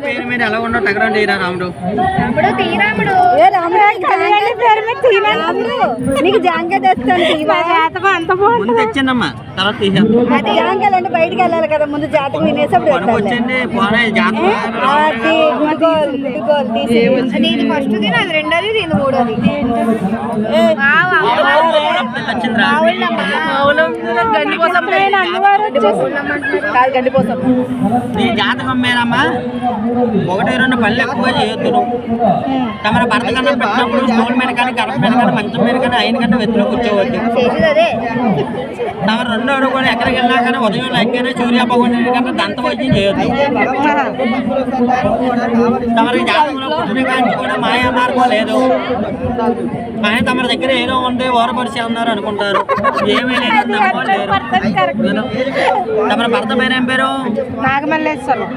పేరు మీద ఎలా ఉండవు టగరం తీరా రాముడు నీకు జాంకాయ తెస్తాను అంత ముందు తెచ్చిందమ్మా తర్వాత తీసేస్తాం జాంకాయలు అంటే బయటికి వెళ్ళాలి కదా ముందు జాతకం వినేసప్పుడు వచ్చింది పోనీ జాతకం ఫస్ట్ తిని అది రెండోది దీని మూడోది గండి కోసం నీ జాతకం మీదమ్మా 1-2 పళ్ళు ఎక్కువ చేయొద్దు తమ భర్త కన్నా పెట్టినప్పుడు స్టోన్ మీద కానీ గడప మీద కానీ మంచం మీద కానీ ఆయన కన్నా వెతులు కూర్చోవద్దు తమ 2 అడుగులు ఎక్కడికి వెళ్ళినా కానీ ఉదయం లెక్కనే సూర్య భగవానుడి కన్నా దంత వైద్యం చేయొద్దు తమరి జాతకంలో పుట్టిన కానీ కూడా మాయా మార్గం లేదు కానీ తమ దగ్గర ఏదో ఉంటే ఓరపరిచి అన్నారు అనుకుంటారు ఏమీ లేదు తమ భర్త పేరు ఏం పేరు నాగమల్లేశ్వరం